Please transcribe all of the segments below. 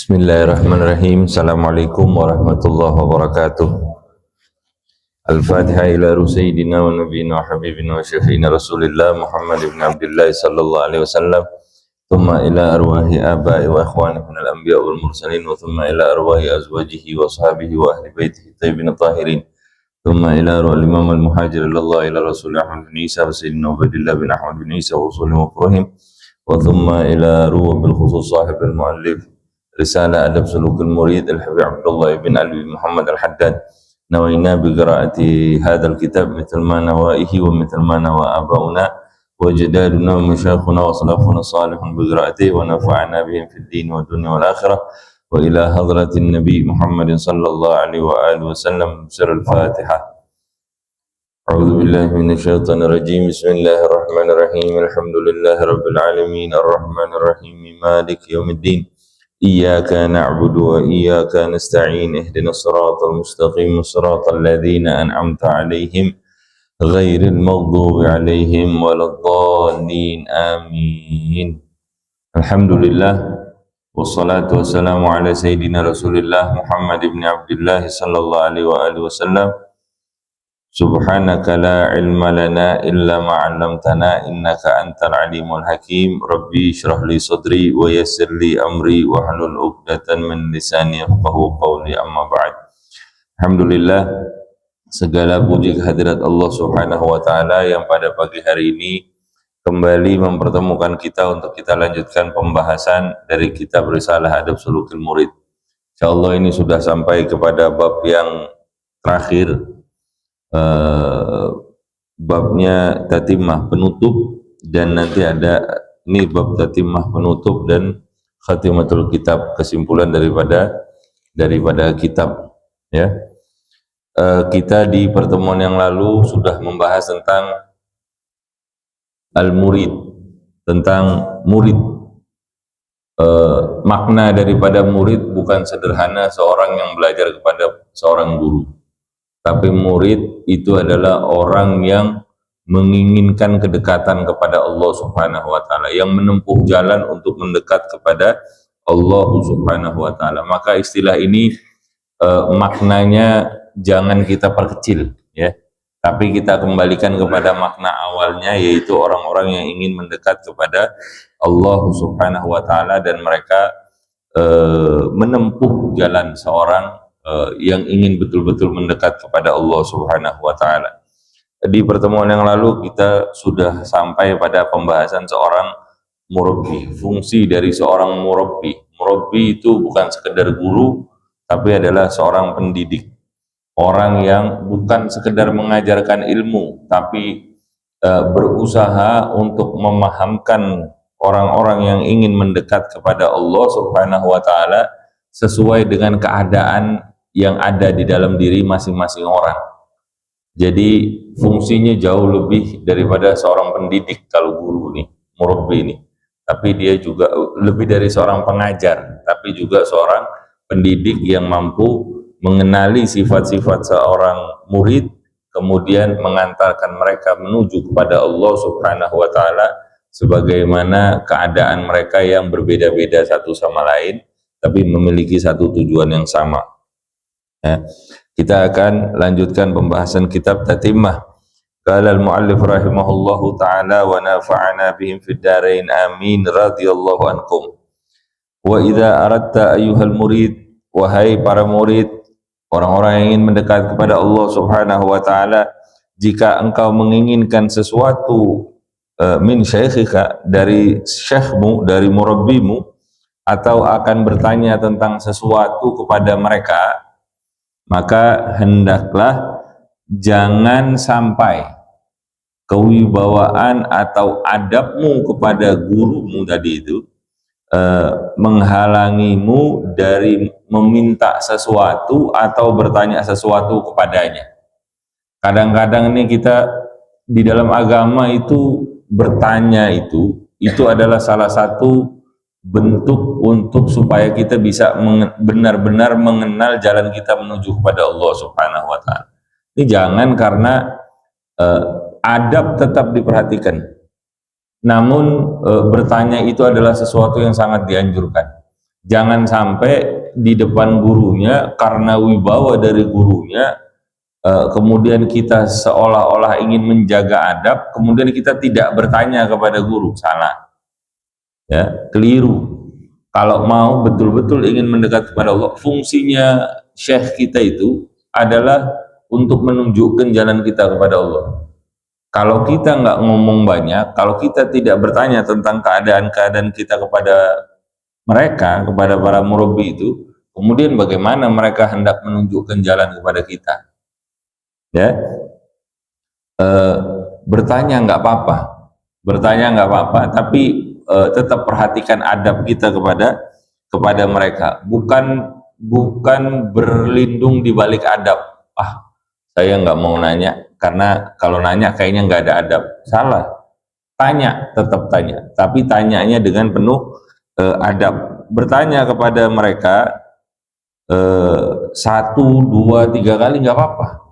Bismillahirrahmanirrahim. Assalamualaikum warahmatullahi wabarakatuh. Al-Fatihah ila Sayyidina wa Nabiyina wa Habibina wa Syafiina Rasulillah Muhammad ibn Abdullah sallallahu alaihi wasallam. Thumma ila arwahi abai wa ikhwani minal anbiya wal mursalin wa thumma ila arwahi azwajihi wa ashabihi wa ahli baitihi tayyibin tahirin. Thumma ila arwah al-imam al-muhajir ilallah ila Rasul Ahmad bin Isa wa Sayyidina Ubaidillah bin Ahmad bin Isa wa usulih wa Ibrahim. Wa thumma ila arwah bil khusus sahib al-muallif رسالة أدب سلوك المريد الحبيب عبد الله بن علي بن محمد الحداد. نوينا بقراءة هذا الكتاب مثل ما نوائه ومثل ما نوى آباؤنا وجدادنا ومشايخنا وأسلافنا الصالح بقراءته ونفعنا بهم في الدين والدنيا والآخرة. وإلى حضرة النبي محمد صلى الله عليه وآله وسلم سر الفاتحة. أعوذ بالله من الشيطان الرجيم. بسم الله الرحمن الرحيم. الحمد لله رب العالمين الرحمن الرحيم مالك يوم الدين. إياك نعبد وإياك نستعين اهدنا الصراط المستقيم صراط الذين أنعمت عليهم غير المغضوب عليهم ولا الضالين آمين. الحمد لله والصلاة والسلام على سيدنا رسول الله محمد بن عبد الله صلى الله عليه وآله وسلم. Subhanaka la ilma lana illa ma 'allamtana innaka antal alimul hakim. Rabbi shrah li sadri wa yassir li amri wa hlul 'uqdatan min lisani yafqahu qawli, amma ba'd. Alhamdulillah, segala puji kehadirat Allah Subhanahu wa taala yang pada pagi hari ini kembali mempertemukan kita untuk kita lanjutkan pembahasan dari kitab Risalah Adab Sulukil Murid. Insyaallah ini sudah sampai kepada bab yang terakhir, babnya tatimah penutup, dan nanti ada ini bab tatimah penutup dan khatimatul kitab, kesimpulan daripada kitab, ya. Kita di pertemuan yang lalu sudah membahas tentang al-murid, tentang murid. Makna daripada murid bukan sederhana seorang yang belajar kepada seorang guru, tapi murid itu adalah orang yang menginginkan kedekatan kepada Allah Subhanahu wa taala, yang menempuh jalan untuk mendekat kepada Allah Subhanahu wa taala. Maka istilah ini maknanya jangan kita perkecil, ya. Tapi kita kembalikan kepada makna awalnya, yaitu orang-orang yang ingin mendekat kepada Allah Subhanahu wa taala dan mereka menempuh jalan seorang yang ingin betul-betul mendekat kepada Allah Subhanahu wa taala. Di pertemuan yang lalu kita sudah sampai pada pembahasan seorang murabbi, fungsi dari seorang murabbi. Murabbi itu bukan sekedar guru, tapi adalah seorang pendidik. Orang yang bukan sekedar mengajarkan ilmu, tapi berusaha untuk memahamkan orang-orang yang ingin mendekat kepada Allah Subhanahu wa taala sesuai dengan keadaan yang ada di dalam diri masing-masing orang. Jadi fungsinya jauh lebih daripada seorang pendidik kalau guru nih, murabbi ini. Tapi dia juga lebih dari seorang pengajar, tapi juga seorang pendidik yang mampu mengenali sifat-sifat seorang murid, kemudian mengantarkan mereka menuju kepada Allah Subhanahu wa taala sebagaimana keadaan mereka yang berbeda-beda satu sama lain, tapi memiliki satu tujuan yang sama. Ya. Kita akan lanjutkan pembahasan kitab tatimah. Qala al-muallif rahimahullahu taala wa nafa'ana bihim fid dharain amin radhiyallahu ankum. Wa idza aradta ayyuhal murid, wahai para murid, orang-orang yang ingin mendekat kepada Allah Subhanahu wa taala, jika engkau menginginkan sesuatu min syekhika, dari syekhmu, dari murabbimu, atau akan bertanya tentang sesuatu kepada mereka, maka hendaklah jangan sampai kewibawaan atau adabmu kepada gurumu tadi itu menghalangimu dari meminta sesuatu atau bertanya sesuatu kepadanya. Kadang-kadang ini kita di dalam agama itu bertanya itu adalah salah satu bentuk untuk supaya kita bisa benar-benar mengenal jalan kita menuju kepada Allah Subhanahu wa taala. Ini jangan karena adab tetap diperhatikan. Namun bertanya itu adalah sesuatu yang sangat dianjurkan. Jangan sampai di depan gurunya karena wibawa dari gurunya, kemudian kita seolah-olah ingin menjaga adab, kemudian kita tidak bertanya kepada guru. Salah, ya, keliru. Kalau mau betul-betul ingin mendekat kepada Allah, fungsinya syekh kita itu adalah untuk menunjukkan jalan kita kepada Allah. Kalau kita nggak ngomong banyak, kalau kita tidak bertanya tentang keadaan-keadaan kita kepada mereka, kepada para murabi itu, kemudian bagaimana mereka hendak menunjukkan jalan kepada kita? Ya, bertanya nggak apa-apa, tapi tetap perhatikan adab kita kepada mereka, bukan berlindung di balik adab. Ah, saya nggak mau nanya karena kalau nanya kayaknya nggak ada adab. Salah, tanya, tetap tanya, tapi tanyanya dengan penuh adab. Bertanya kepada mereka satu, dua, tiga kali nggak apa-apa,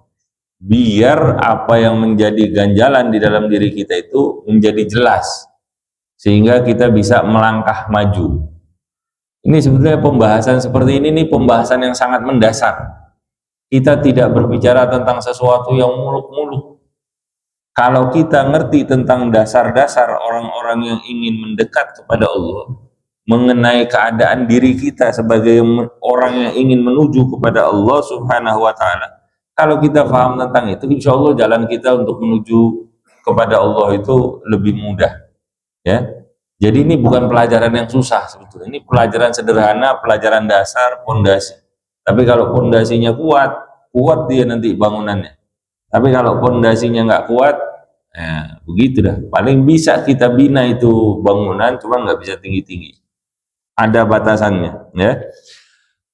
biar apa yang menjadi ganjalan di dalam diri kita itu menjadi jelas, sehingga kita bisa melangkah maju. Ini sebetulnya pembahasan seperti ini nih pembahasan yang sangat mendasar. Kita tidak berbicara tentang sesuatu yang muluk-muluk. Kalau kita ngerti tentang dasar-dasar orang-orang yang ingin mendekat kepada Allah, mengenai keadaan diri kita sebagai orang yang ingin menuju kepada Allah Subhanahu wa Ta'ala, kalau kita paham tentang itu, insya Allah jalan kita untuk menuju kepada Allah itu lebih mudah. Ya, jadi ini bukan pelajaran yang susah sebetulnya. Ini pelajaran sederhana, pelajaran dasar, pondasi. Tapi kalau pondasinya kuat, kuat dia nanti bangunannya. Tapi kalau pondasinya nggak kuat, begitu dah. Paling bisa kita bina itu bangunan, cuma nggak bisa tinggi-tinggi. Ada batasannya, ya.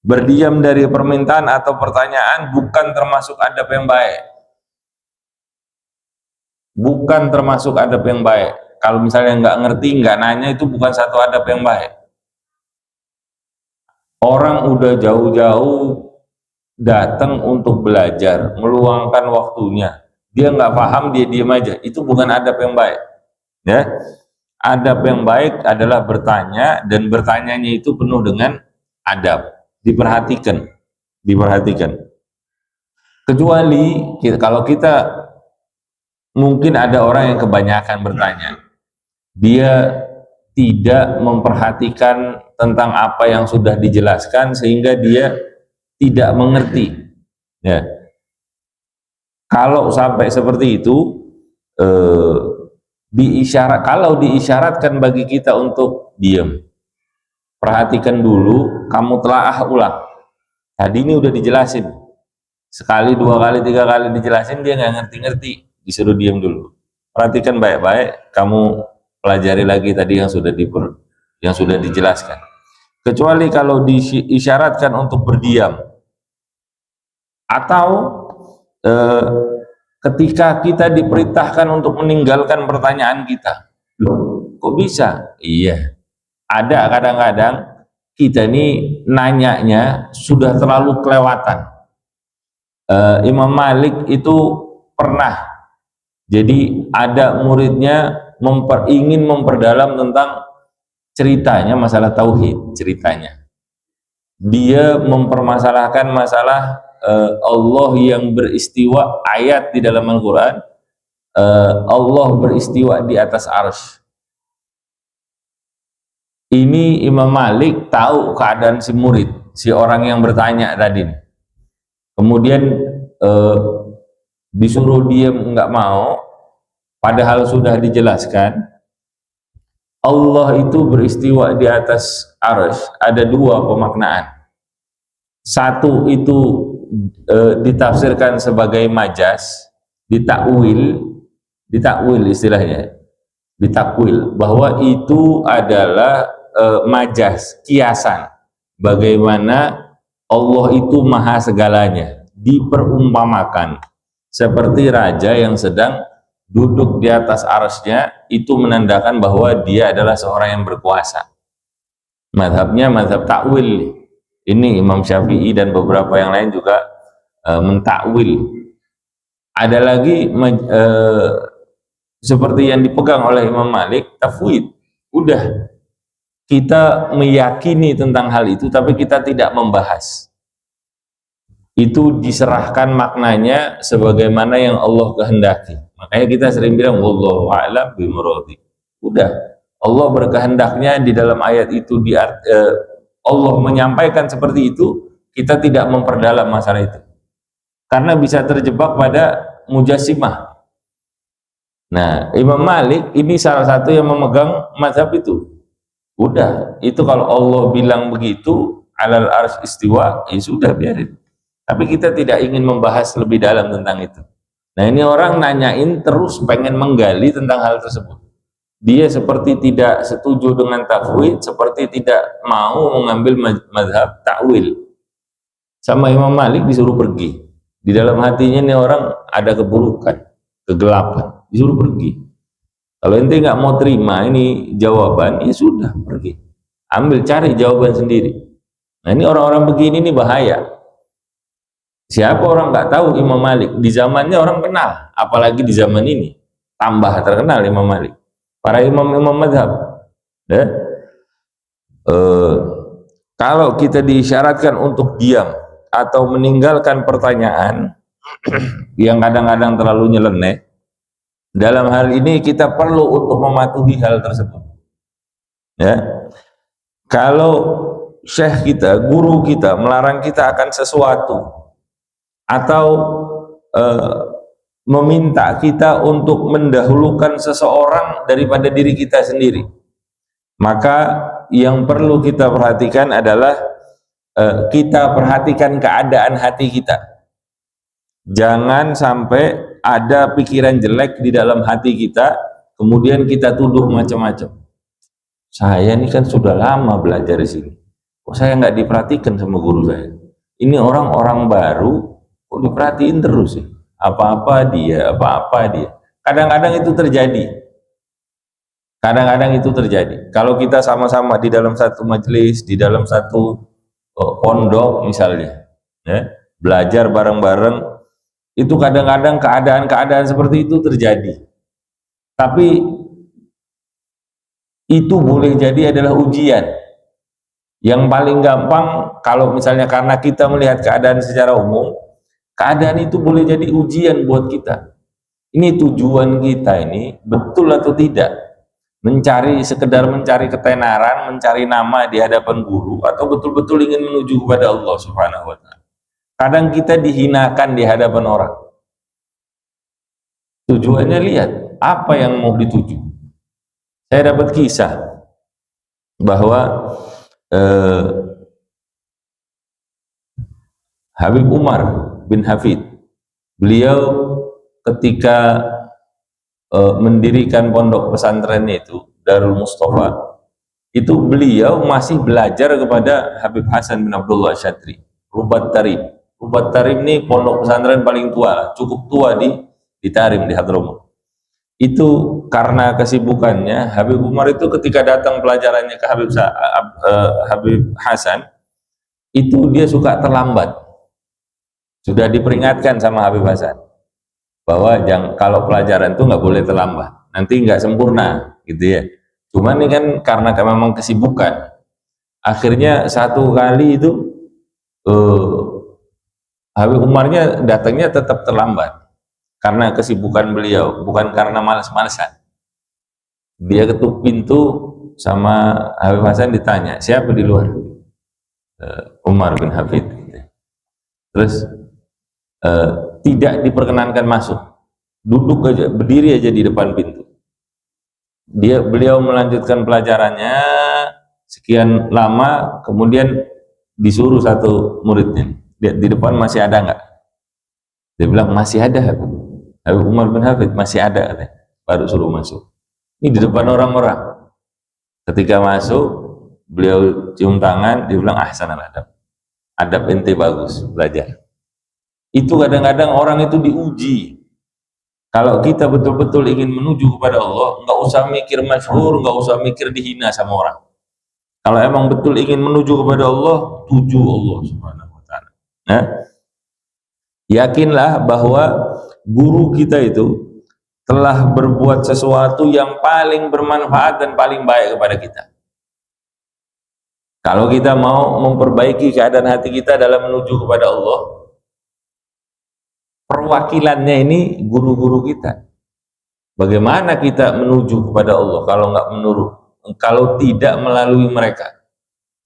Berdiam dari permintaan atau pertanyaan bukan termasuk adab yang baik. Bukan termasuk adab yang baik. Kalau misalnya nggak ngerti, nggak nanya, itu bukan satu adab yang baik. Orang udah jauh-jauh datang untuk belajar, meluangkan waktunya, dia nggak paham, dia diam aja, itu bukan adab yang baik. Ya, adab yang baik adalah bertanya, dan bertanyanya itu penuh dengan adab, diperhatikan. Kecuali kalau kita, mungkin ada orang yang kebanyakan bertanya, dia tidak memperhatikan tentang apa yang sudah dijelaskan sehingga dia tidak mengerti. Ya, kalau sampai seperti itu, kalau diisyaratkan bagi kita untuk diam, perhatikan dulu, kamu telaah ulang. Tadi ini udah dijelasin, sekali, dua kali, tiga kali dijelasin, dia nggak ngerti-ngerti, disuruh diam dulu. Perhatikan baik-baik, kamu pelajari lagi tadi yang sudah dijelaskan. Kecuali kalau diisyaratkan untuk berdiam, atau ketika kita diperintahkan untuk meninggalkan pertanyaan kita. Loh, kok bisa? Iya, ada kadang-kadang kita ini nanyanya sudah terlalu kelewatan. Imam Malik itu pernah, jadi ada muridnya ingin memperdalam tentang ceritanya, masalah tauhid. Ceritanya dia mempermasalahkan masalah Allah yang beristiwa, ayat di dalam Al-Quran, Allah beristiwa di atas arsy. Ini Imam Malik tahu keadaan si murid, si orang yang bertanya tadi. Kemudian disuruh diam, nggak mau, padahal sudah dijelaskan Allah itu beristiwa di atas arsy. Ada dua pemaknaan. Satu itu ditafsirkan sebagai majas, ditakwil istilahnya, ditakwil bahwa itu adalah majas, kiasan, bagaimana Allah itu maha segalanya, diperumpamakan seperti raja yang sedang duduk di atas arsy-nya, itu menandakan bahwa dia adalah seorang yang berkuasa. Mazhabnya mazhab takwil. Ini Imam Syafi'i dan beberapa yang lain juga mentakwil. Ada lagi seperti yang dipegang oleh Imam Malik, tafwid. Udah, kita meyakini tentang hal itu tapi kita tidak membahas. Itu diserahkan maknanya sebagaimana yang Allah kehendaki. Makanya kita sering bilang wallahu a'lam bimuradi. Udah, Allah berkehendaknya di dalam ayat itu Allah menyampaikan seperti itu, kita tidak memperdalam masalah itu. Karena bisa terjebak pada mujassimah. Nah, Imam Malik ini salah satu yang memegang mazhab itu. Udah, itu kalau Allah bilang begitu, alal arsy istiwa, ya sudah biarin. Tapi kita tidak ingin membahas lebih dalam tentang itu. Nah, ini orang nanyain terus pengen menggali tentang hal tersebut. Dia seperti tidak setuju dengan tafwid, seperti tidak mau mengambil mazhab ta'wil. Sama Imam Malik disuruh pergi. Di dalam hatinya ini orang ada keburukan, kegelapan, disuruh pergi. Kalau ente nggak mau terima ini jawaban, ya sudah pergi. Ambil cari jawaban sendiri. Nah, ini orang-orang begini ini bahaya. Siapa orang nggak tahu Imam Malik? Di zamannya orang kenal, apalagi di zaman ini tambah terkenal Imam Malik. Para imam-imam mazhab. Ya. Kalau kita diisyaratkan untuk diam atau meninggalkan pertanyaan yang kadang-kadang terlalu nyeleneh, dalam hal ini kita perlu untuk mematuhi hal tersebut. Ya, kalau syekh kita, guru kita melarang kita akan sesuatu atau meminta kita untuk mendahulukan seseorang daripada diri kita sendiri, maka yang perlu kita perhatikan adalah kita perhatikan keadaan hati kita. Jangan sampai ada pikiran jelek di dalam hati kita, kemudian kita tuduh macam-macam. Saya ini kan sudah lama belajar di sini, kok saya nggak diperhatikan sama guru saya? Ini orang-orang baru, kok diperhatiin terus sih? Apa-apa dia. Kadang-kadang itu terjadi. Kadang-kadang itu terjadi. Kalau kita sama-sama di dalam satu majelis, di dalam satu pondok misalnya, ya, belajar bareng-bareng, itu kadang-kadang keadaan-keadaan seperti itu terjadi. Tapi itu boleh jadi adalah ujian. Yang paling gampang kalau misalnya karena kita melihat keadaan secara umum, keadaan itu boleh jadi ujian buat kita. Ini tujuan kita ini betul atau tidak? Sekedar mencari ketenaran, mencari nama di hadapan guru, atau betul-betul ingin menuju kepada Allah Subhanahu wa Ta'ala. Kadang kita dihinakan di hadapan orang. Tujuannya lihat apa yang mau dituju. Saya dapat kisah bahwa Habib Umar bin Hafid, beliau ketika mendirikan pondok pesantrennya itu Darul Mustafa, itu beliau masih belajar kepada Habib Hasan bin Abdullah Syadri, Rubat Tarim. Rubat Tarim ini pondok pesantren paling tua, cukup tua di Tarim, di Hadramut. Itu karena kesibukannya, Habib Umar itu ketika datang pelajarannya ke Habib Hasan, itu dia suka terlambat. Sudah diperingatkan sama Habib Hasan bahwa kalau pelajaran itu nggak boleh terlambat, nanti nggak sempurna, gitu ya. Cuman ini kan karena memang kesibukan, akhirnya satu kali itu Habib Umarnya datangnya tetap terlambat karena kesibukan beliau, bukan karena malas-malasan. Dia ketuk pintu sama Habib Hasan, ditanya siapa di luar, Umar bin Hafid. Terus tidak diperkenankan masuk, duduk aja, berdiri aja di depan pintu. Beliau melanjutkan pelajarannya sekian lama, kemudian disuruh satu muridnya, di depan masih ada nggak? Dia bilang masih ada. Habib Umar bin Hafid masih ada, katanya. Baru suruh masuk. Ini di depan orang-orang. Ketika masuk, beliau cium tangan, dia bilang ahsanal adab. Adab ente bagus, belajar. Itu kadang-kadang orang itu diuji. Kalau kita betul-betul ingin menuju kepada Allah, nggak usah mikir masyhur, nggak usah mikir dihina sama orang. Kalau emang betul ingin menuju kepada Allah, tuju Allah Subhanahu wa Ta'ala. Nah, yakinlah bahwa guru kita itu telah berbuat sesuatu yang paling bermanfaat dan paling baik kepada kita. Kalau kita mau memperbaiki keadaan hati kita dalam menuju kepada Allah, perwakilannya ini guru-guru kita. Bagaimana kita menuju kepada Allah kalau nggak menurut, kalau tidak melalui mereka?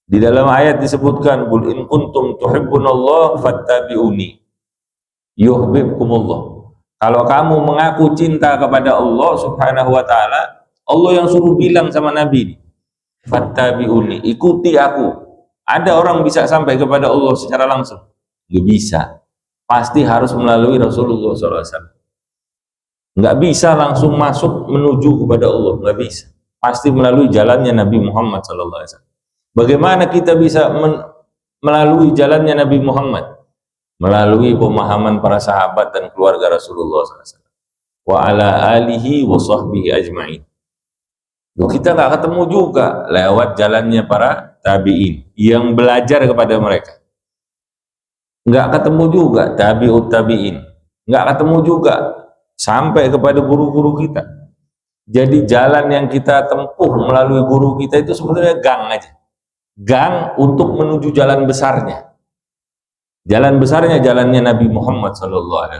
Di dalam ayat disebutkan, "Qul in kuntum tuhibbunallah fattabi'uni yuhibbukumullah." Kalau kamu mengaku cinta kepada Allah Subhanahu wa taala, Allah yang suruh bilang sama Nabi, "Fattabi'uni, ikuti aku." Ada orang bisa sampai kepada Allah secara langsung? Nggak bisa. Pasti harus melalui Rasulullah SAW. Nggak bisa langsung masuk menuju kepada Allah, nggak bisa. Pasti melalui jalannya Nabi Muhammad SAW. Bagaimana kita bisa melalui jalannya Nabi Muhammad? Melalui pemahaman para sahabat dan keluarga Rasulullah SAW. Wa ala alihi wa sahbihi ajma'in. Kita nggak ketemu juga lewat jalannya para tabi'in yang belajar kepada mereka. Nggak ketemu juga tabi'ut tabi'in. Nggak ketemu juga sampai kepada guru-guru kita. Jadi jalan yang kita tempuh melalui guru kita itu sebetulnya gang aja. Gang untuk menuju jalan besarnya. Jalan besarnya jalannya Nabi Muhammad SAW.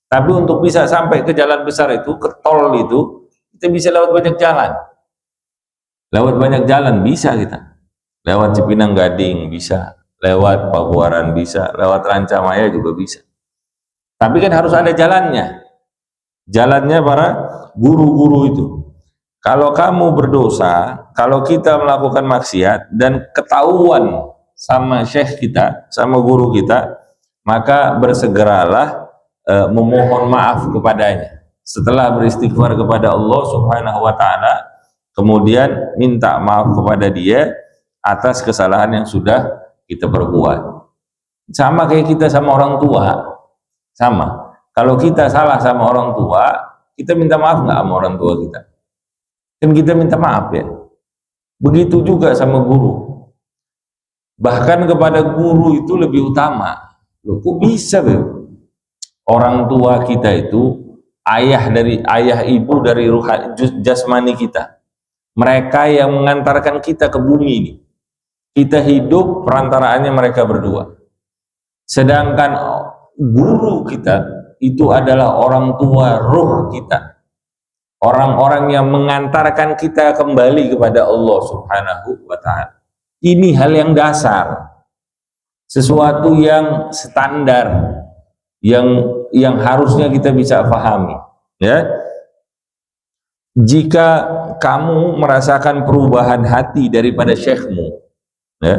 Tapi untuk bisa sampai ke jalan besar itu, ke tol itu, kita bisa lewat banyak jalan. Lewat banyak jalan bisa kita. Lewat Cipinang Gading bisa, lewat Pabuaran bisa, lewat Rancamaya juga bisa. Tapi kan harus ada jalannya. Jalannya para guru-guru itu. Kalau kamu berdosa, kalau kita melakukan maksiat dan ketahuan sama syekh kita, sama guru kita, maka bersegeralah memohon maaf kepadanya. Setelah beristighfar kepada Allah Subhanahu wa taala, kemudian minta maaf kepada dia atas kesalahan yang sudah kita perbuat. Sama kayak kita sama orang tua. Sama. Kalau kita salah sama orang tua, kita minta maaf nggak sama orang tua kita? Kan kita minta maaf ya. Begitu juga sama guru. Bahkan kepada guru itu lebih utama. Loh, kok bisa bro? Orang tua kita itu ayah ibu dari ruh jasmani kita. Mereka yang mengantarkan kita ke bumi ini. Kita hidup perantaraannya mereka berdua. Sedangkan guru kita itu adalah orang tua ruh kita. Orang-orang yang mengantarkan kita kembali kepada Allah Subhanahu wa ta'ala. Ini hal yang dasar, sesuatu yang standar, yang harusnya kita bisa pahami. Ya, jika kamu merasakan perubahan hati daripada syekhmu, ya,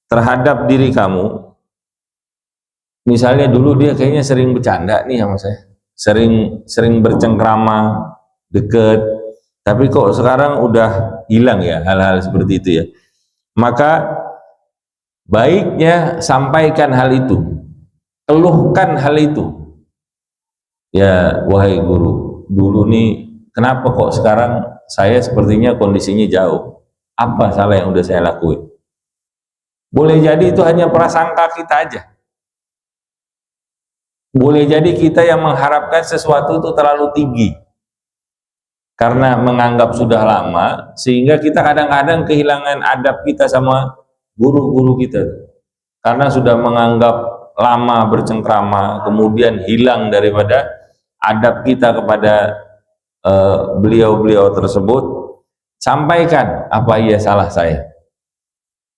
terhadap diri kamu, misalnya dulu dia kayaknya sering bercanda nih sama saya, sering bercengkrama, deket, tapi kok sekarang udah hilang ya hal-hal seperti itu ya. Maka baiknya sampaikan hal itu, keluhkan hal itu. Ya wahai guru, dulu nih kenapa kok sekarang saya sepertinya kondisinya jauh, apa salah yang udah saya lakuin? Boleh jadi itu hanya prasangka kita aja. Boleh jadi kita yang mengharapkan sesuatu itu terlalu tinggi karena menganggap sudah lama, sehingga kita kadang-kadang kehilangan adab kita sama guru-guru kita karena sudah menganggap lama bercengkrama, kemudian hilang daripada adab kita kepada beliau-beliau tersebut. Sampaikan apa iya salah saya.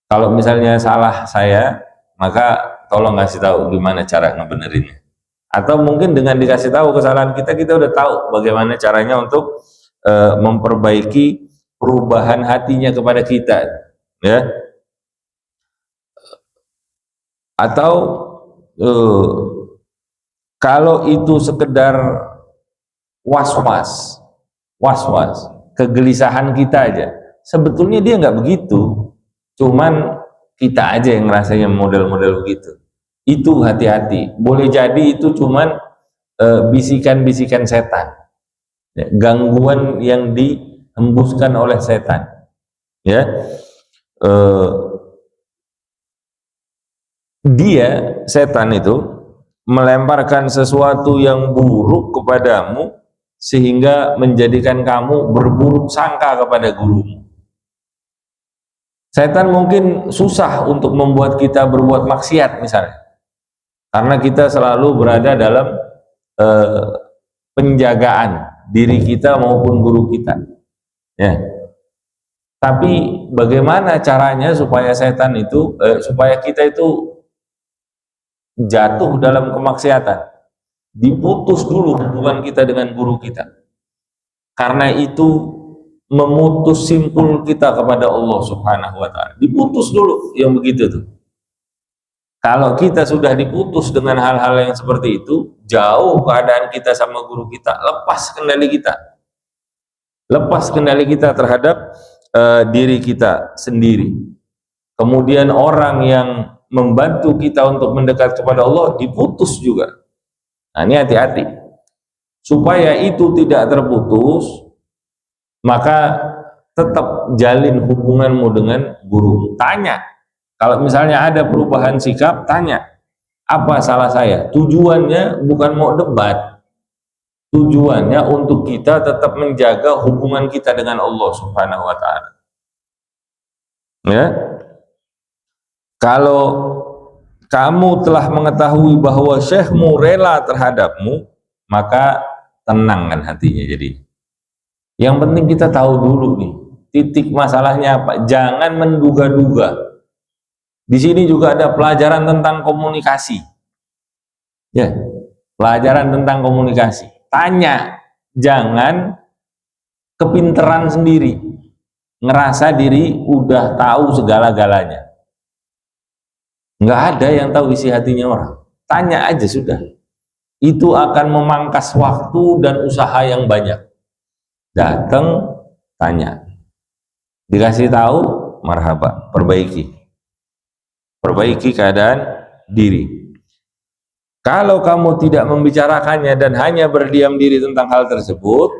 Kalau misalnya salah saya, maka tolong kasih tahu gimana cara ngebenerinnya. Atau mungkin dengan dikasih tahu kesalahan kita udah tahu bagaimana caranya untuk memperbaiki perubahan hatinya kepada kita, ya. Atau kalau itu sekedar was-was, kegelisahan kita aja, sebetulnya dia nggak begitu, cuman kita aja yang ngerasanya model-model begitu. Itu hati-hati, boleh jadi itu cuman bisikan-bisikan setan, ya, gangguan yang dihembuskan oleh setan, ya. Dia, setan itu melemparkan sesuatu yang buruk kepadamu sehingga menjadikan kamu berburuk sangka kepada gurumu. Setan mungkin susah untuk membuat kita berbuat maksiat misalnya, karena kita selalu berada dalam eh, penjagaan diri kita maupun guru kita, ya. Tapi bagaimana caranya supaya setan itu, supaya kita itu jatuh dalam kemaksiatan? Diputus dulu hubungan kita dengan guru kita. Karena itu memutus simpul kita kepada Allah Subhanahu wa taala. Diputus dulu yang begitu tuh. Kalau kita sudah diputus dengan hal-hal yang seperti itu, jauh keadaan kita sama guru kita, lepas kendali kita. Lepas kendali kita terhadap diri kita sendiri. Kemudian orang yang membantu kita untuk mendekat kepada Allah diputus juga. Nah, ini hati-hati. Supaya itu tidak terputus, maka tetap jalin hubunganmu dengan guru. Tanya. Kalau misalnya ada perubahan sikap, tanya. Apa salah saya? Tujuannya bukan mau debat. Tujuannya untuk kita tetap menjaga hubungan kita dengan Allah Subhanahu wa taala. Ya. Kalau kamu telah mengetahui bahwa syekhmu rela terhadapmu, maka tenangkan hatinya. Jadi yang penting kita tahu dulu nih, titik masalahnya apa. Jangan menduga-duga. Di sini juga ada pelajaran tentang komunikasi. Ya, pelajaran tentang komunikasi. Tanya, jangan kepinteran sendiri, ngerasa diri udah tahu segala-galanya. Nggak ada yang tahu isi hatinya orang. Tanya aja sudah. Itu akan memangkas waktu dan usaha yang banyak. Datang, tanya. Dikasih tahu, marhaba, perbaiki. Perbaiki keadaan diri. Kalau kamu tidak membicarakannya dan hanya berdiam diri tentang hal tersebut,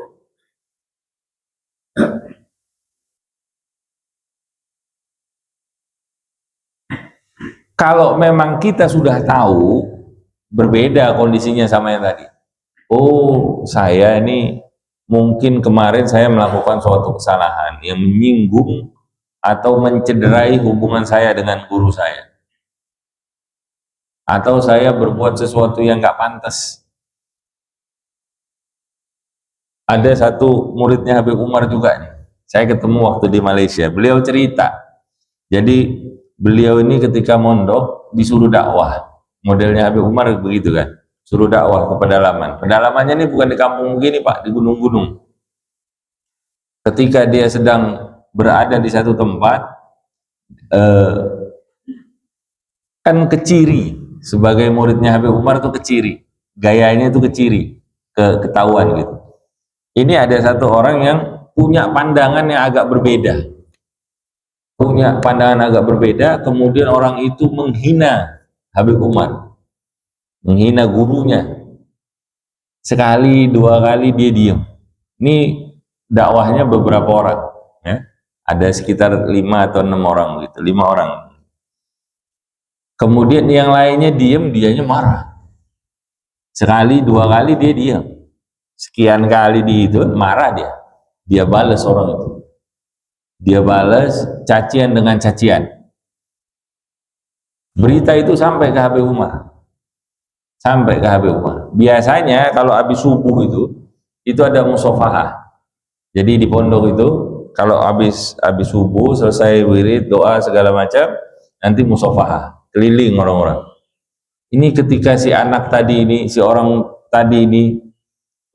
kalau memang kita sudah tahu, berbeda kondisinya sama yang tadi. Oh, saya ini mungkin kemarin saya melakukan suatu kesalahan yang menyinggung atau mencederai hubungan saya dengan guru saya. Atau saya berbuat sesuatu yang nggak pantas. Ada satu muridnya Habib Umar juga nih. Saya ketemu waktu di Malaysia. Beliau cerita. Jadi beliau ini ketika mondok disuruh dakwah. Modelnya Habib Umar begitu kan. Suruh dakwah ke pedalaman. Pedalamannya ini bukan di kampung begini Pak, di gunung-gunung. Ketika dia sedang berada di satu tempat, kan keciri. Sebagai muridnya Habib Umar itu keciri, gayanya itu keciri, ketahuan gitu. Ini ada satu orang yang punya pandangan yang agak berbeda, kemudian orang itu menghina Habib Umar, menghina gurunya. Sekali dua kali dia diam. Ini dakwahnya beberapa orang, ya. Ada sekitar 5 atau 6 orang gitu, 5 orang. Kemudian yang lainnya diam, dianya marah. Sekali dua kali dia diam, sekian kali itu marah dia. Dia balas orang itu. Dia balas cacian dengan cacian. Berita itu sampai ke Habib Umar. Sampai ke Habib Umar. Biasanya kalau habis subuh itu ada musofahah. Jadi di pondok itu kalau habis subuh selesai wirid, doa segala macam, nanti musofahah, keliling orang-orang. Ini ketika si anak tadi ini, si orang tadi ini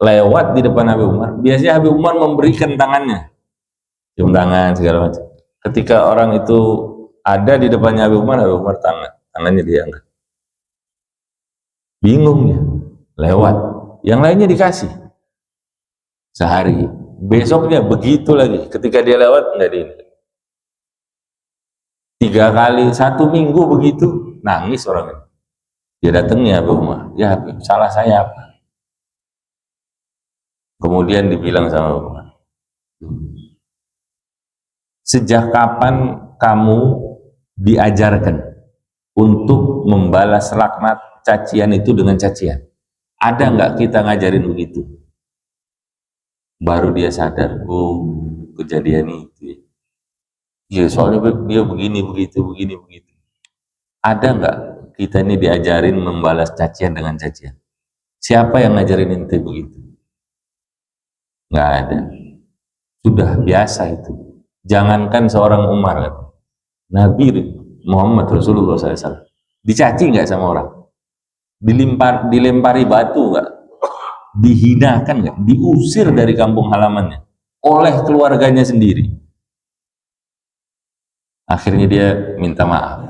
lewat di depan Habib Umar, biasanya Habib Umar memberikan tangannya, cium tangan segala macam. Ketika orang itu ada di depannya Habib Umar tangannya diangkat. Bingung ya, lewat. Yang lainnya dikasih. Sehari. Besoknya begitu lagi. Ketika dia lewat, enggak ini. 3 kali, 1 minggu begitu, nangis orang ini. Dia datangnya Habib Umar, ya Habib, salah saya apa? Kemudian dibilang sama Habib Umar, sejak kapan kamu diajarkan untuk membalas laknat cacian itu dengan cacian? Ada nggak kita ngajarin begitu? Baru dia sadar, oh kejadian itu. Ya soalnya dia begini begitu. Ada nggak kita ini diajarin membalas cacian dengan cacian? Siapa yang ngajarin ente begitu? Nggak ada. Sudah biasa itu. Jangankan seorang Umar, kan? Nabi Muhammad Rasulullah SAW dicaci nggak sama orang? Dilempari batu nggak? Dihinakan nggak? Diusir dari kampung halamannya oleh keluarganya sendiri. Akhirnya dia minta maaf.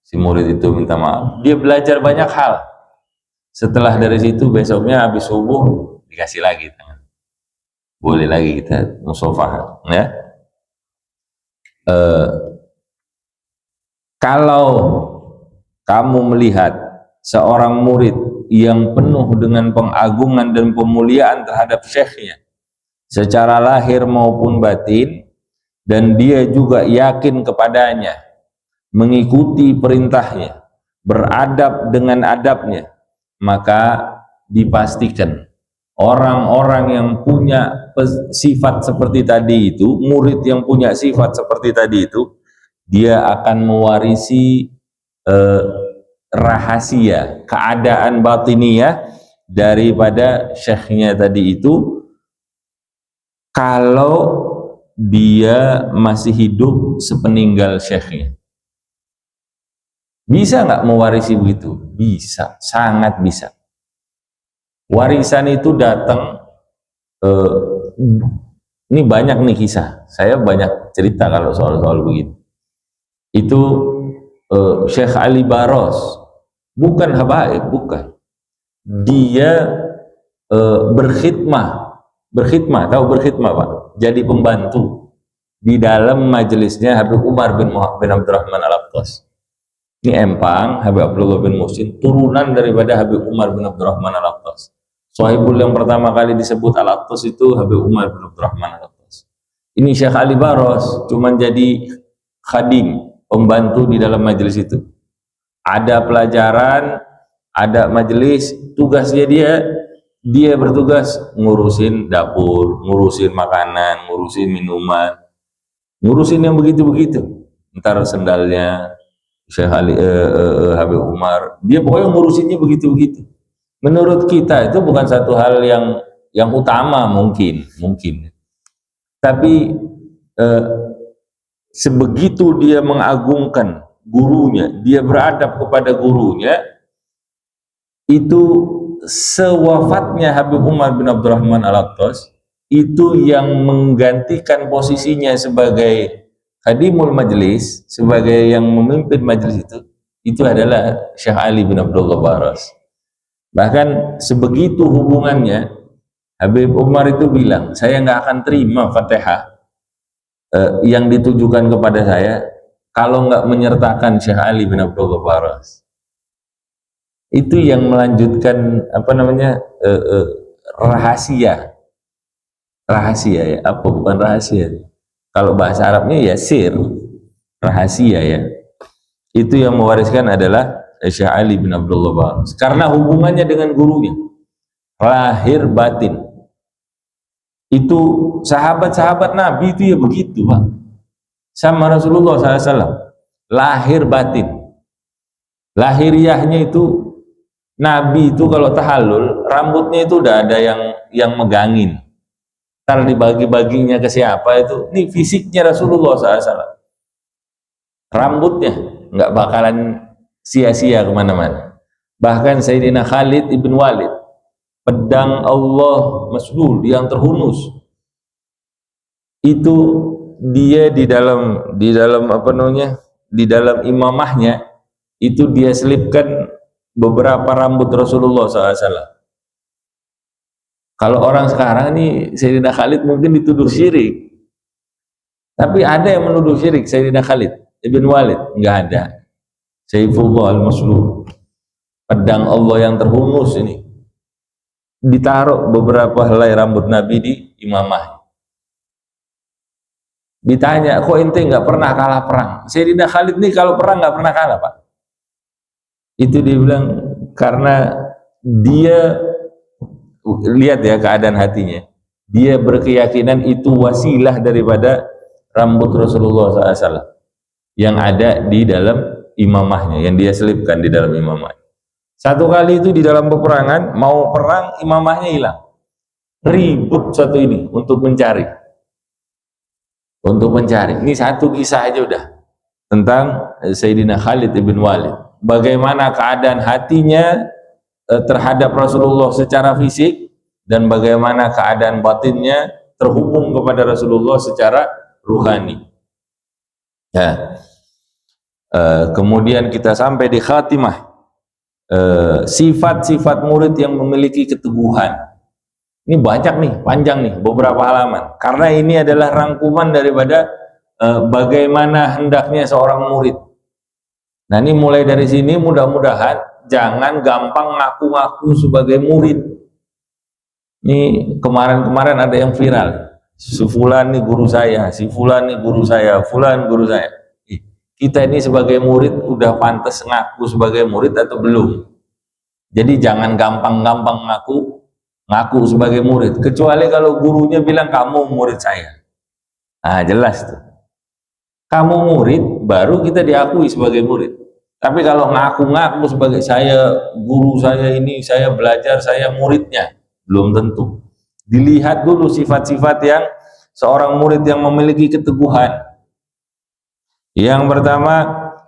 Si murid itu minta maaf. Dia belajar banyak hal. Setelah dari situ besoknya habis subuh dikasih lagi tangan. Boleh lagi kita musafahah, ya. Kalau kamu melihat seorang murid yang penuh dengan pengagungan dan pemuliaan terhadap syekhnya secara lahir maupun batin, dan dia juga yakin kepadanya, mengikuti perintahnya, beradab dengan adabnya, maka dipastikan orang-orang yang punya sifat seperti tadi itu, murid yang punya sifat seperti tadi itu, dia akan mewarisi rahasia, keadaan batiniyah daripada syekhnya tadi itu, kalau dia masih hidup sepeninggal syekhnya. Bisa nggak mewarisi begitu? Bisa, sangat bisa. Warisan itu datang, ini banyak nih kisah, saya banyak cerita kalau soal-soal begitu. Itu Syekh Ali Baros, bukan habaib, bukan. Dia berkhidmah, tahu berkhidmah Pak? Jadi pembantu di dalam majelisnya Habib Umar bin Abdurrahman Al-Attas. Ini empang Habib Abdullah bin Muhsin, turunan daripada Habib Umar bin Abdurrahman Al-Attas. Sohibul yang pertama kali disebut Al-Attas itu Habib Umar bin Abdurrahman Al-Attas. Ini Syekh Ali Baros cuman jadi khadim, pembantu di dalam majelis itu. Ada pelajaran, ada majelis, tugasnya dia bertugas ngurusin dapur, ngurusin makanan, ngurusin minuman, ngurusin yang begitu-begigu. Ntar sendalnya Syekh Ali, Habib Umar, dia pokoknya ngurusinnya begitu-begitu. Menurut kita itu bukan satu hal yang utama mungkin, tapi sebegitu dia mengagungkan gurunya, dia beradab kepada gurunya, itu sewafatnya Habib Umar bin Abdurrahman Al-Attas, itu yang menggantikan posisinya sebagai khadimul majlis, sebagai yang memimpin majlis itu adalah Syekh Ali bin Abdullah Baras. Bahkan sebegitu hubungannya, Habib Umar itu bilang, saya nggak akan terima Fatihah yang ditujukan kepada saya kalau nggak menyertakan Syekh Ali bin Abdullah Baras. Itu yang melanjutkan rahasia ya, apa bukan rahasia? Kalau bahasa Arabnya ya sir, rahasia ya. Itu yang mewariskan adalah Syekh Ali bin Abdullah Baras, karena hubungannya dengan gurunya lahir batin. Itu sahabat-sahabat Nabi itu ya begitu Pak, sama Rasulullah SAW, lahir batin. Lahiriahnya itu Nabi itu kalau tahallul rambutnya itu udah ada yang megangin, ntar dibagi-baginya ke siapa itu. Ini fisiknya Rasulullah SAW, rambutnya nggak bakalan sia-sia kemana-mana. Bahkan Sayyidina Khalid ibn Walid, pedang Allah maslul yang terhunus, itu dia di dalam imamahnya itu dia selipkan beberapa rambut Rasulullah SAW. Kalau orang sekarang nih Sayyidina Khalid mungkin dituduh syirik, tapi ada yang menuduh syirik Sayyidina Khalid ibn Walid? Nggak ada. Saifullah al-Maslul, pedang Allah yang terhunus ini, ditaruh beberapa helai rambut Nabi di imamah. Ditanya, kok ente nggak pernah kalah perang? Sayyidina Khalid nih kalau perang nggak pernah kalah Pak. Itu dia bilang karena dia, lihat ya keadaan hatinya, dia berkeyakinan itu wasilah daripada rambut Rasulullah SAW yang ada di dalam imamahnya, yang dia selipkan di dalam imamahnya. Satu kali itu di dalam peperangan, mau perang, imamahnya hilang. Ribut satu ini untuk mencari. Ini satu kisah aja udah tentang Sayyidina Khalid ibn Walid. Bagaimana keadaan hatinya terhadap Rasulullah secara fisik, dan bagaimana keadaan batinnya terhubung kepada Rasulullah secara ruhani. Ya. Kemudian kita sampai di khatimah, sifat-sifat murid yang memiliki keteguhan. Ini banyak nih, panjang nih, beberapa halaman. Karena ini adalah rangkuman daripada bagaimana hendaknya seorang murid. Nah, ini mulai dari sini mudah-mudahan jangan gampang ngaku-ngaku sebagai murid. Ini kemarin-kemarin ada yang viral. Si fulan nih guru saya, si fulan nih guru saya, fulan guru saya. Kita ini sebagai murid udah pantas ngaku sebagai murid atau belum? Jadi jangan gampang-gampang ngaku sebagai murid, kecuali kalau gurunya bilang kamu murid saya. Nah, jelas tuh. Kamu murid, baru kita diakui sebagai murid. Tapi kalau ngaku-ngaku sebagai saya guru saya ini, saya belajar, saya muridnya, belum tentu. Dilihat dulu sifat-sifat yang seorang murid yang memiliki keteguhan. Yang pertama,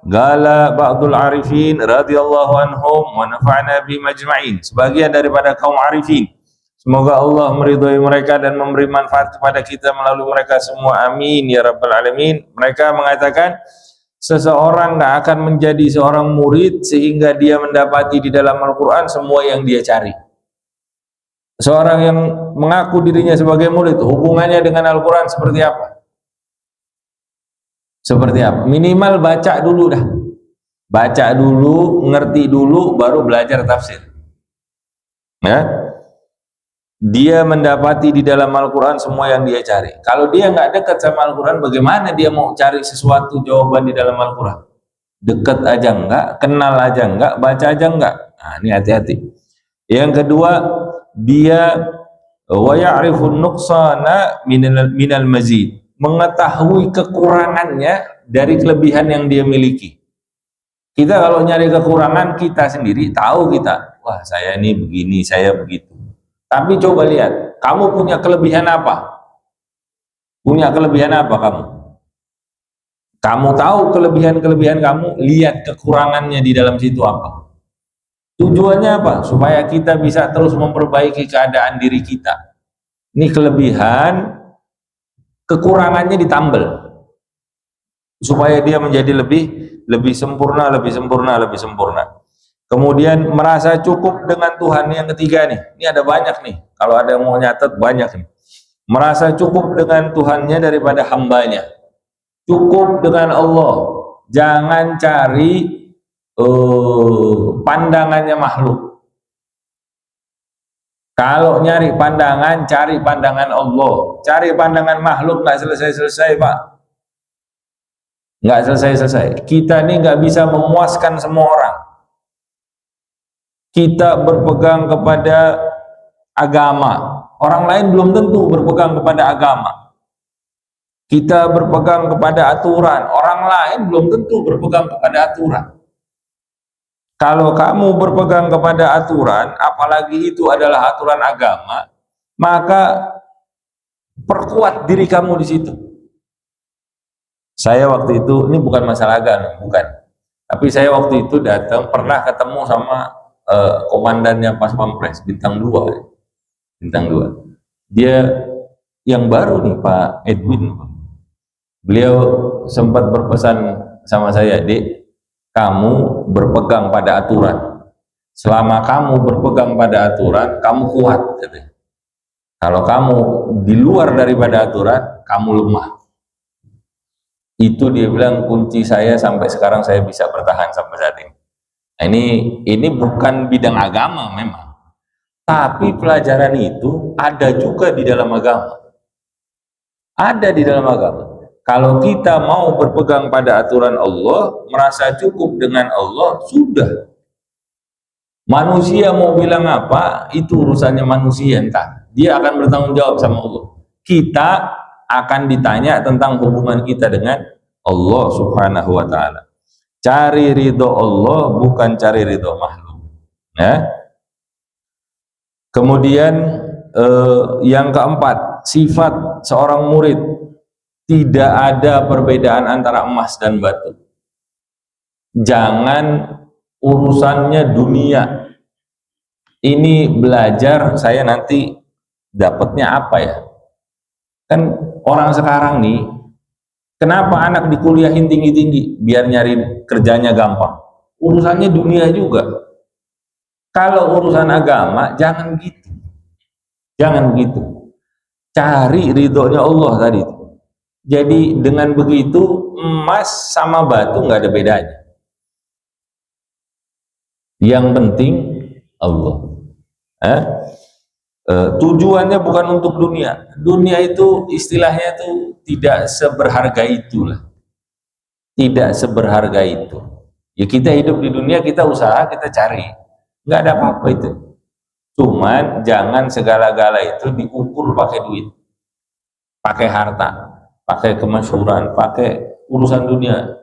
gala ba'dul arifin radhiyallahu anhum wa nafa'na bi majma'in. Sebagian daripada kaum arifin, semoga Allah meridhai mereka dan memberi manfaat kepada kita melalui mereka semua, amin ya rabbal alamin. Mereka mengatakan seseorang tidak akan menjadi seorang murid sehingga dia mendapati di dalam Al-Quran semua yang dia cari. Seorang yang mengaku dirinya sebagai murid, hubungannya dengan Al-Quran seperti apa? Seperti apa? Minimal baca dulu dah. Baca dulu, ngerti dulu, baru belajar tafsir. Ya? Dia mendapati di dalam Al-Quran semua yang dia cari. Kalau dia nggak dekat sama Al-Quran, bagaimana dia mau cari sesuatu jawaban di dalam Al-Quran? Dekat aja enggak, kenal aja enggak, baca aja enggak. Nah, ini hati-hati. Yang kedua, dia wa ya'rifun nuqsana minal mazid, mengetahui kekurangannya dari kelebihan yang dia miliki. Kita kalau nyari kekurangan kita sendiri, tahu kita, wah saya ini begini, saya begitu. Tapi coba lihat, kamu punya kelebihan apa? Punya kelebihan apa kamu? Kamu tahu kelebihan-kelebihan kamu, lihat kekurangannya di dalam situ apa. Tujuannya apa? Supaya kita bisa terus memperbaiki keadaan diri kita. Ini kelebihan, kekurangannya ditambal supaya dia menjadi lebih sempurna. Kemudian merasa cukup dengan Tuhan. Yang ketiga nih, ini ada banyak nih, kalau ada yang mau nyatet banyak nih. Merasa cukup dengan Tuhannya daripada hambanya, cukup dengan Allah, jangan cari pandangannya makhluk. Kalau nyari pandangan, cari pandangan Allah. Cari pandangan makhluk nggak selesai-selesai, Pak. Nggak selesai-selesai. Kita ini nggak bisa memuaskan semua orang. Kita berpegang kepada agama. Orang lain belum tentu berpegang kepada agama. Kita berpegang kepada aturan. Orang lain belum tentu berpegang kepada aturan. Kalau kamu berpegang kepada aturan, apalagi itu adalah aturan agama, maka perkuat diri kamu di situ. Saya waktu itu, ini bukan masalah agama, bukan. Tapi saya waktu itu datang, pernah ketemu sama komandannya Pas Pampres, bintang 2. Dia yang baru nih, Pak Edwin. Beliau sempat berpesan sama saya, Dek, kamu berpegang pada aturan. Selama kamu berpegang pada aturan, kamu kuat. Katanya. Kalau kamu di luar daripada aturan, kamu lemah. Itu dia bilang kunci saya sampai sekarang saya bisa bertahan sampai saat ini. Nah, ini bukan bidang agama memang. Tapi pelajaran itu ada juga di dalam agama. Ada di dalam agama. Kalau kita mau berpegang pada aturan Allah, merasa cukup dengan Allah, sudah. Manusia mau bilang apa, itu urusannya manusia, entah. Dia akan bertanggung jawab sama Allah. Kita akan ditanya tentang hubungan kita dengan Allah Subhanahu wa taala. Cari ridho Allah, bukan cari ridho makhluk. Ya. Kemudian yang keempat, sifat seorang murid, tidak ada perbedaan antara emas dan batu. Jangan urusannya dunia. Ini belajar, saya nanti dapatnya apa ya? Kan orang sekarang nih, kenapa anak dikuliahin tinggi-tinggi? Biar nyari kerjanya gampang. Urusannya dunia juga. Kalau urusan agama, jangan gitu. Jangan gitu. Cari ridhonya Allah tadi. Jadi dengan begitu, emas sama batu nggak ada bedanya. Yang penting Allah. Tujuannya bukan untuk dunia. Dunia itu istilahnya itu tidak seberharga itulah. Tidak seberharga itu. Ya kita hidup di dunia, kita usaha, kita cari. Nggak ada apa-apa itu. Cuman jangan segala-gala itu diukur pakai duit, pakai harta, pakai kemasyhuran, pakai urusan dunia.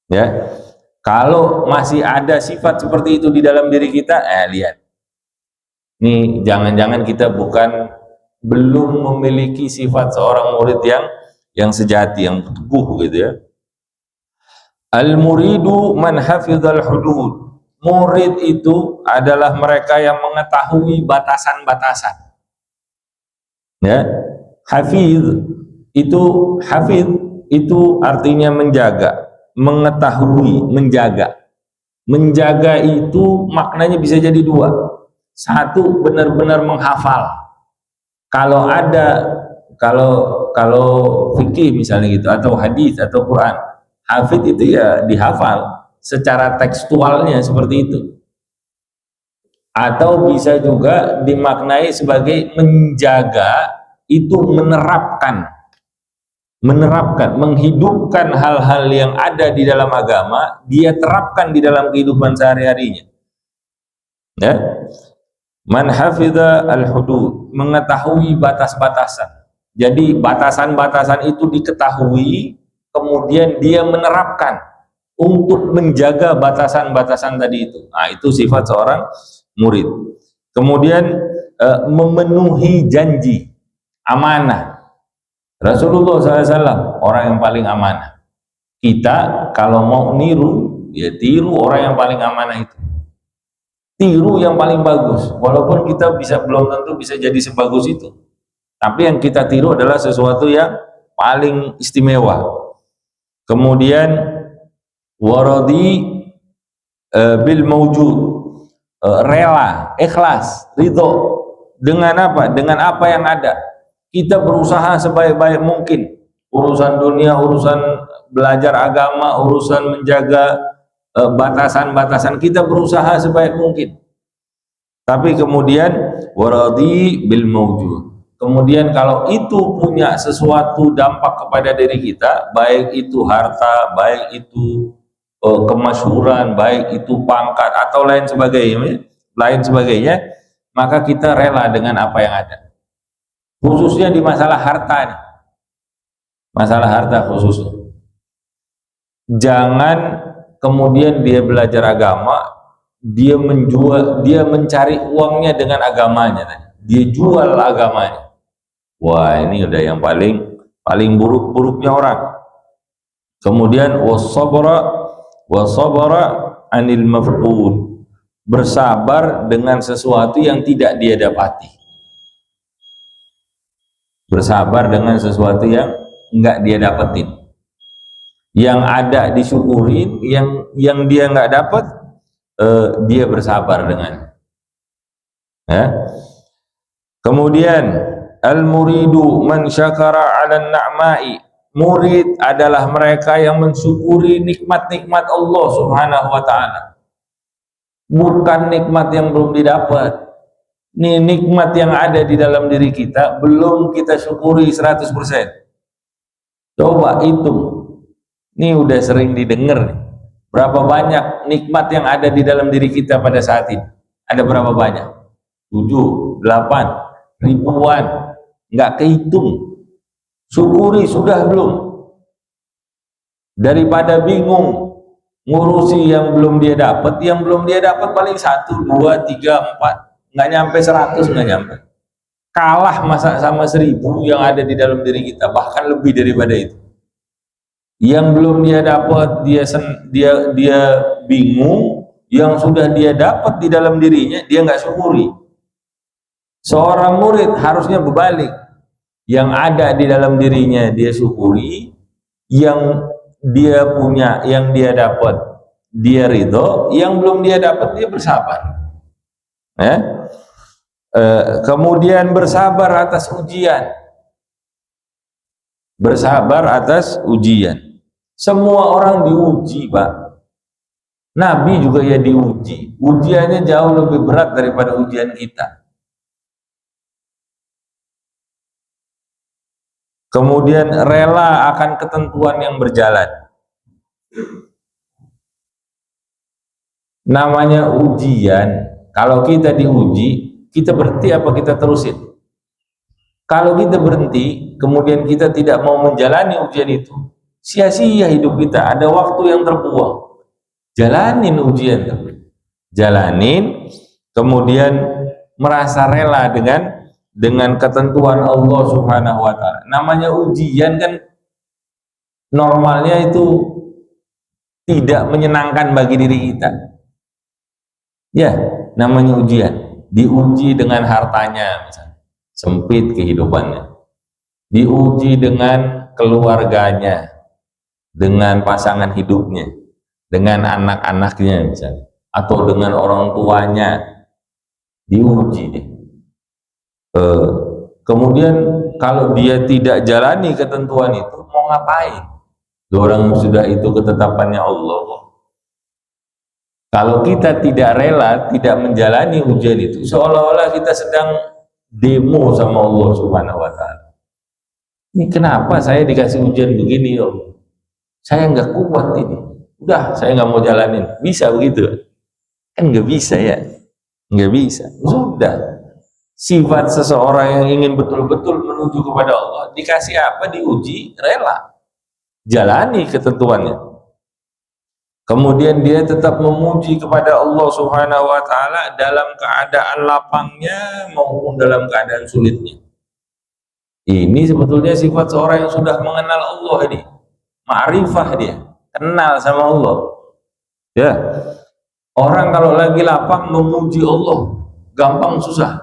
Ya. Kalau masih ada sifat seperti itu di dalam diri kita, lihat. Nih, jangan-jangan kita belum memiliki sifat seorang murid yang sejati, yang teguh gitu ya. Al-muridu man hafizal hudud. Murid itu adalah mereka yang mengetahui batasan-batasan. Ya. Hafiz itu artinya menjaga, mengetahui, menjaga. Menjaga itu maknanya bisa jadi dua. Satu, benar-benar menghafal. Kalau fikih misalnya gitu, atau hadis atau Quran, hafid itu ya dihafal secara tekstualnya seperti itu. Atau bisa juga dimaknai sebagai menjaga, itu menerapkan, menghidupkan hal-hal yang ada di dalam agama, dia terapkan di dalam kehidupan sehari-harinya. Ya. Man hafidha al-hudud, mengetahui batas-batasan. Jadi batasan-batasan itu diketahui, kemudian dia menerapkan untuk menjaga batasan-batasan tadi itu. Nah, itu sifat seorang murid. Kemudian memenuhi janji, amanah. Rasulullah SAW orang yang paling amanah. Kita kalau mau niru, ya tiru orang yang paling amanah itu. Tiru yang paling bagus, walaupun kita belum tentu bisa jadi sebagus itu, tapi yang kita tiru adalah sesuatu yang paling istimewa. Kemudian waradi bil mawjud, rela, ikhlas, ridho dengan apa? Dengan apa yang ada. Kita berusaha sebaik-baik mungkin, urusan dunia, urusan belajar agama, urusan menjaga batasan-batasan, kita berusaha sebaik mungkin. Tapi kemudian waradi bil mawjud. Kemudian kalau itu punya sesuatu dampak kepada diri kita, baik itu harta, baik itu kemasyhuran, baik itu pangkat atau lain sebagainya, maka kita rela dengan apa yang ada. Khususnya di masalah harta nih. Masalah harta khususnya. Jangan kemudian dia belajar agama, dia mencari uangnya dengan agamanya, dia jual agamanya. Wah, ini udah yang paling buruk-buruknya orang. Kemudian wasabara anil mafqud, bersabar dengan sesuatu yang tidak dia dapati. Bersabar dengan sesuatu yang enggak dia dapetin. Yang ada disyukurin, yang dia nggak dapat, dia bersabar dengan. Ya. Kemudian al-muridu man syakara 'alan na'ma'i. Murid adalah mereka yang mensyukuri nikmat-nikmat Allah Subhanahu wa taala. Bukan nikmat yang belum didapat. Ini nikmat yang ada di dalam diri kita belum kita syukuri 100%. Coba hitung. Ini udah sering didengar nih. Berapa banyak nikmat yang ada di dalam diri kita pada saat ini? Ada berapa banyak? 7, 8, ribuan, nggak kehitung. Syukuri sudah belum? Daripada bingung ngurusi yang belum dia dapat, paling 1, 2, 3, 4, nggak nyampe 100, nggak nyampe. Kalah masa sama 1000 yang ada di dalam diri kita, bahkan lebih daripada itu. Yang belum dia dapat, dia bingung. Yang sudah dia dapat di dalam dirinya, dia nggak syukuri. Seorang murid harusnya berbalik. Yang ada di dalam dirinya dia syukuri, yang dia punya, yang dia dapat dia ridho, yang belum dia dapat dia bersabar. Kemudian bersabar atas ujian. Bersabar atas ujian. Semua orang diuji, Pak. Nabi juga ya diuji. Ujiannya jauh lebih berat daripada ujian kita. Kemudian rela akan ketentuan yang berjalan. Namanya ujian, kalau kita diuji, kita berhenti apa kita terusin? Kalau kita berhenti, kemudian kita tidak mau menjalani ujian itu, sia-sia hidup kita, ada waktu yang terbuang. Jalanin ujian, jalanin, kemudian merasa rela dengan ketentuan Allah Subhanahu wa Ta'ala. Namanya ujian kan normalnya itu tidak menyenangkan bagi diri kita. Ya, namanya ujian. Diuji dengan hartanya, misalnya, sempit kehidupannya. Diuji dengan keluarganya, dengan pasangan hidupnya, dengan anak-anaknya misalnya, atau dengan orang tuanya. Diuji deh. Kemudian kalau dia tidak jalani ketentuan itu, mau ngapain? Orang sudah itu ketetapannya Allah. Kalau kita tidak rela, tidak menjalani ujian itu, seolah-olah kita sedang demo sama Allah Subhanahu wa Ta'ala. Ini kenapa saya dikasih ujian begini, ya Allah? Saya nggak kuat ini. Udah, saya nggak mau jalanin. Bisa begitu? Kan nggak bisa ya? Nggak bisa. Sudah. Sifat seseorang yang ingin betul-betul menuju kepada Allah, dikasih apa, diuji, rela, jalani ketentuannya. Kemudian dia tetap memuji kepada Allah Subhanahu wa Ta'ala dalam keadaan lapangnya maupun dalam keadaan sulitnya. Ini sebetulnya sifat seorang yang sudah mengenal Allah ini, ma'rifah, dia kenal sama Allah. Ya, orang kalau lagi lapang memuji Allah, gampang susah.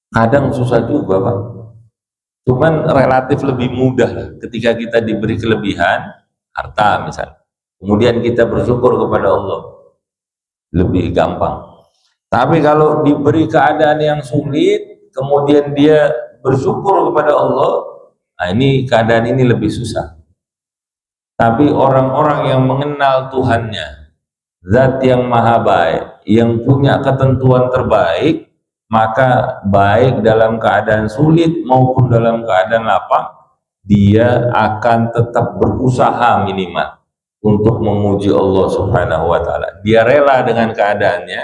Kadang susah juga, Pak. Cuman relatif lebih mudah lah ketika kita diberi kelebihan harta misalnya, kemudian kita bersyukur kepada Allah, lebih gampang. Tapi kalau diberi keadaan yang sulit, kemudian dia bersyukur kepada Allah, nah ini keadaan ini lebih susah. Tapi orang-orang yang mengenal Tuhannya, Zat yang maha baik, yang punya ketentuan terbaik, maka baik dalam keadaan sulit maupun dalam keadaan lapang, dia akan tetap berusaha minimal untuk memuji Allah Subhanahu wa Ta'ala. Dia rela dengan keadaannya,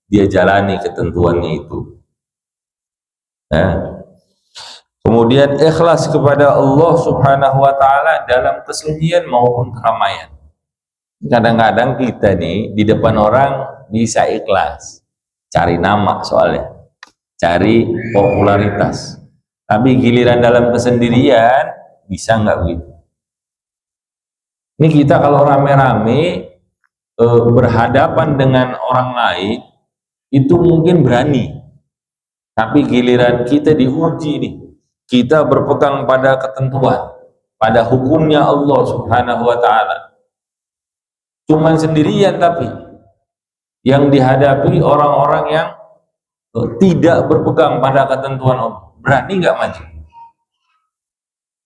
dia jalani ketentuannya itu. Kemudian ikhlas kepada Allah Subhanahu wa Ta'ala dalam kesunyian maupun keramaian. Kadang-kadang kita nih di depan orang bisa ikhlas, cari nama soalnya, cari popularitas. Tapi giliran dalam kesendirian bisa nggak begitu? Ini kita kalau rame-rame berhadapan dengan orang lain itu mungkin berani, tapi giliran kita diuji nih, kita berpegang pada ketentuan, pada hukumnya Allah Subhanahu wa Ta'ala, cuman sendirian, tapi yang dihadapi orang-orang yang tidak berpegang pada ketentuan Allah. Berani nggak maju?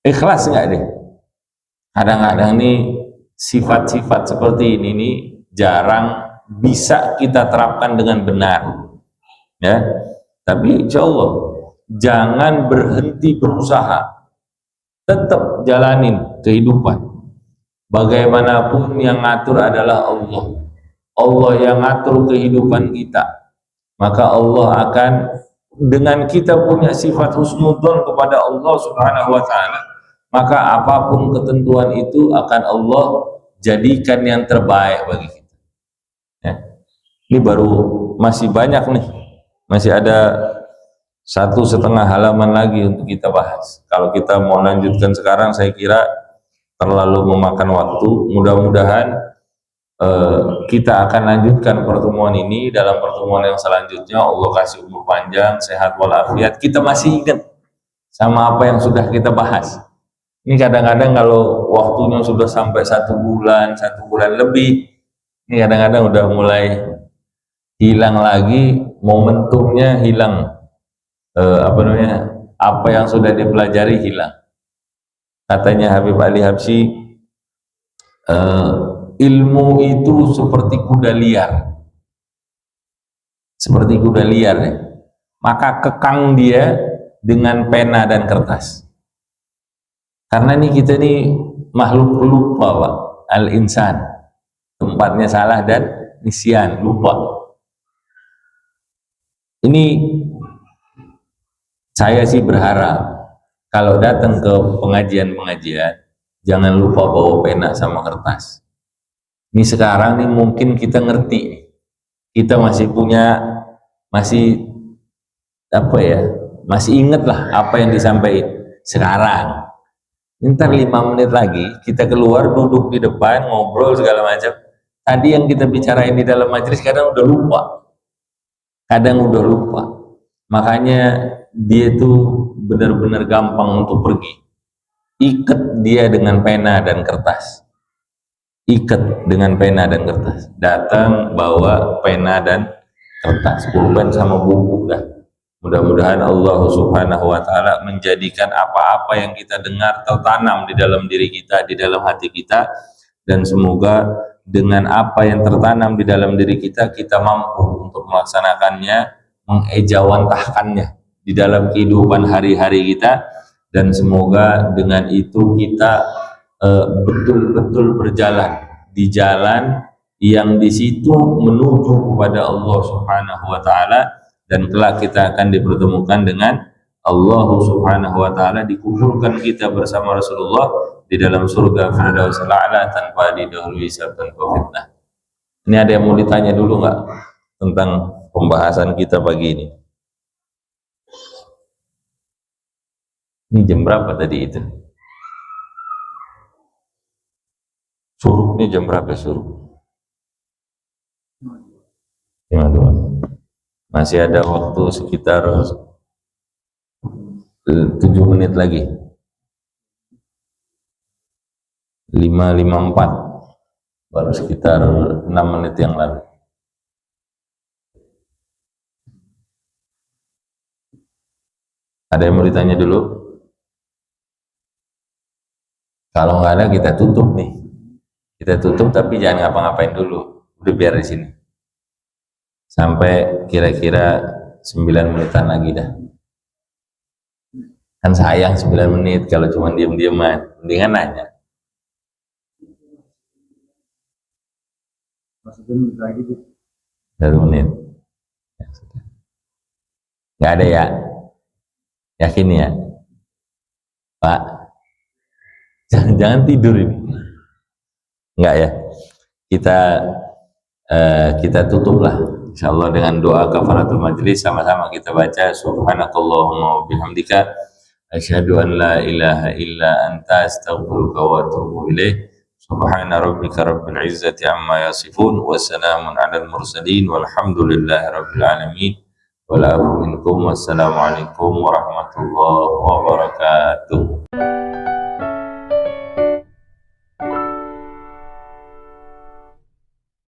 Ikhlas nggak deh? Kadang-kadang nih sifat-sifat seperti ini nih jarang bisa kita terapkan dengan benar, ya. Tapi insya Allah jangan berhenti berusaha, tetap jalanin kehidupan. Bagaimanapun yang ngatur adalah Allah. Allah yang ngatur kehidupan kita, maka Allah akan dengan kita punya sifat husnudzon kepada Allah Subhanahu wa taala, maka apapun ketentuan itu akan Allah jadikan yang terbaik bagi kita. Ya. Ini baru masih banyak nih, masih ada 1,5 halaman lagi untuk kita bahas. Kalau kita mau lanjutkan sekarang, saya kira terlalu memakan waktu. Mudah-mudahan kita akan lanjutkan pertemuan ini dalam pertemuan yang selanjutnya. Allah kasih umur panjang, sehat walafiat. Kita masih ingat sama apa yang sudah kita bahas. Ini kadang-kadang kalau waktunya sudah sampai 1 bulan lebih, ini kadang-kadang udah mulai hilang lagi, momentumnya hilang, apa yang sudah dipelajari hilang. Katanya Habib Ali Habsyi, ilmu itu seperti kuda liar, ya. Maka kekang dia dengan pena dan kertas. Karena ini kita ini makhluk lupa, Pak. Al-insan, tempatnya salah dan nisyan, lupa. Ini saya sih berharap kalau datang ke pengajian-pengajian jangan lupa bawa pena sama kertas. Ini sekarang nih mungkin kita ngerti, kita masih inget lah apa yang disampaikan sekarang. Ntar 5 menit lagi kita keluar, duduk di depan, ngobrol segala macam. Tadi yang kita bicarain di dalam majelis kadang udah lupa. Makanya dia tuh benar-benar gampang untuk pergi. Ikat dia dengan pena dan kertas. Datang bawa pena dan kertas, pulpen sama buku dah. Mudah-mudahan Allah Subhanahu wa taala menjadikan apa-apa yang kita dengar tertanam di dalam diri kita, di dalam hati kita, dan semoga dengan apa yang tertanam di dalam diri kita, kita mampu untuk melaksanakannya, mengejawantahkannya di dalam kehidupan hari-hari kita, dan semoga dengan itu kita betul-betul berjalan di jalan yang di situ menuju kepada Allah Subhanahu wa taala, dan kelak kita akan dipertemukan dengan Allah Subhanahu wa taala, dikumpulkan kita bersama Rasulullah di dalam surga Firdaus al-A'la tanpa didahului hisab, tanpa fitnah. Ini ada yang mau ditanya dulu nggak tentang pembahasan kita pagi ini? Ini jam berapa tadi itu? Suruh ini jam berapa suruh? 5:02. Masih ada waktu sekitar 7 menit lagi. 5:54, baru sekitar 6 menit yang lalu. Ada yang mau ditanya dulu? Kalau nggak ada kita tutup nih. Kita tutup tapi jangan ngapa-ngapain dulu. Udah biar di sini. Sampai kira-kira 9 menitan lagi dah. Kan sayang 9 menit kalau cuma diam-diaman. Mendingan nanya. 1 menit. Nggak ada ya? Yakin ya? Pak? Jangan tidur ini. Enggak ya? Kita tutuplah insyaallah dengan doa kafaratul majlis. Sama-sama kita baca subhanakallahumma wa bihamdika asyhadu an la ilaha illa anta astaghfiruka wa atubu ilaik. Subhana rabbika rabbil izzati amma yasifun wa salamun alal mursalin walhamdulillahi rabbil alamin. Wassalamualaikum warahmatullahi wabarakatuh.